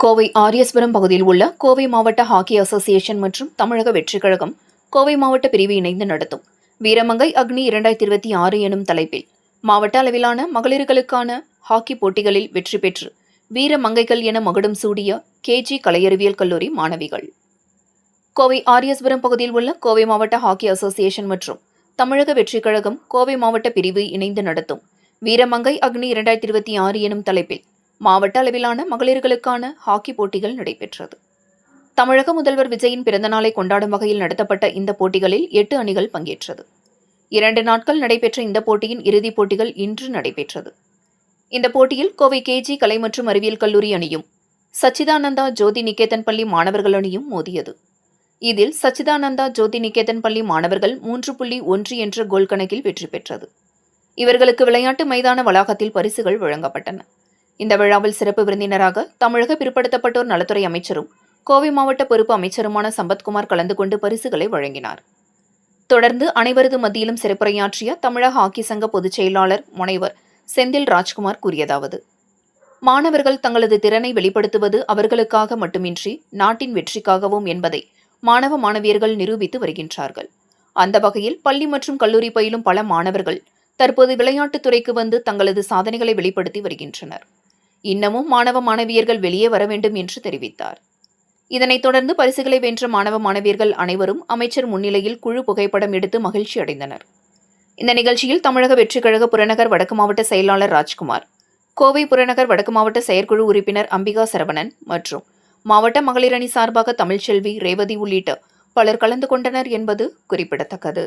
கோவை ஆரியஸ்வரம் பகுதியில் உள்ள கோவை மாவட்ட ஹாக்கி அசோசியேஷன் மற்றும் தமிழக வெற்றிக் கழகம் கோவை மாவட்ட பிரிவு இணைந்து நடத்தும் வீரமங்கை அக்னி 2026 எனும் தலைப்பில் மாவட்ட அளவிலான மகளிர்களுக்கான ஹாக்கி போட்டிகளில் வெற்றி பெற்று வீரமங்கைகள் என மகுடம் சூடிய கேஜி கலையறிவியல் கல்லூரி மாணவிகள். கோவை ஆரியஸ்வரம் பகுதியில் உள்ள கோவை மாவட்ட ஹாக்கி அசோசியேஷன் மற்றும் தமிழக வெற்றிக் கழகம் கோவை மாவட்ட பிரிவு இணைந்து நடத்தும் வீரமங்கை அக்னி 2026 எனும் தலைப்பில் மாவட்ட அளவிலான மகளிர்களுக்கான ஹாக்கி போட்டிகள் நடைபெற்றது. தமிழக முதல்வர் விஜயின் பிறந்தநாளை கொண்டாடும் வகையில் நடத்தப்பட்ட இந்த போட்டிகளில் 8 அணிகள் பங்கேற்றது. 2 நாட்கள் நடைபெற்ற இந்த போட்டியின் இறுதிப் போட்டிகள் இன்று நடைபெற்றது. இந்த போட்டியில் கோவை கேஜி கலை மற்றும் அறிவியல் கல்லூரி அணியும் சச்சிதானந்தா ஜோதி நிகேதன் பள்ளி மாணவர்கள் அணியும் மோதியது. இதில் சச்சிதானந்தா ஜோதி நிகேதன் பள்ளி மாணவர்கள் 3.1 என்ற கோல் கணக்கில் வெற்றி பெற்றது. இவர்களுக்கு விளையாட்டு மைதான வளாகத்தில் பரிசுகள் வழங்கப்பட்டன. இந்த விழாவில் சிறப்பு விருந்தினராக தமிழக பிற்படுத்தப்பட்டோர் நலத்துறை அமைச்சரும் கோவை மாவட்ட பொறுப்பு அமைச்சருமான சம்பத்குமார் கலந்து கொண்டு பரிசுகளை வழங்கினார். தொடர்ந்து அனைவரது மத்தியிலும் சிறப்புரையாற்றிய தமிழக ஹாக்கி சங்க பொதுச் செயலாளர் முனைவர் செந்தில் ராஜ்குமார் கூறியதாவது: மாணவர்கள் தங்களது திறனை வெளிப்படுத்துவது அவர்களுக்காக மட்டுமின்றி நாட்டின் வெற்றிக்காகவும் என்பதை மாணவ மாணவியர்கள் நிரூபித்து வருகின்றார்கள். அந்த வகையில் பள்ளி மற்றும் கல்லூரி பயிலும் பல மாணவர்கள் தற்போது விளையாட்டுத் துறைக்கு வந்து தங்களது சாதனைகளை வெளிப்படுத்தி வருகின்றனர். இன்னமும் மாணவ மாணவியர்கள் வெளியே வர வேண்டும் என்று தெரிவித்தார். இதனைத் தொடர்ந்து பரிசுகளை வென்ற மாணவ மாணவியர்கள் அனைவரும் அமைச்சர் முன்னிலையில் குழு புகைப்படம் எடுத்து மகிழ்ச்சி அடைந்தனர். இந்த நிகழ்ச்சியில் தமிழக வெற்றிக் கழக புறநகர் வடக்கு மாவட்ட செயலாளர் ராஜ்குமார், கோவை புறநகர் வடக்கு மாவட்ட செயற்குழு உறுப்பினர் அம்பிகா சரவணன் மற்றும் மாவட்ட மகளிர் அணி சார்பாக தமிழ்ச்செல்வி, ரேவதி உள்ளிட்ட பலர் கலந்து கொண்டனர் என்பது குறிப்பிடத்தக்கது.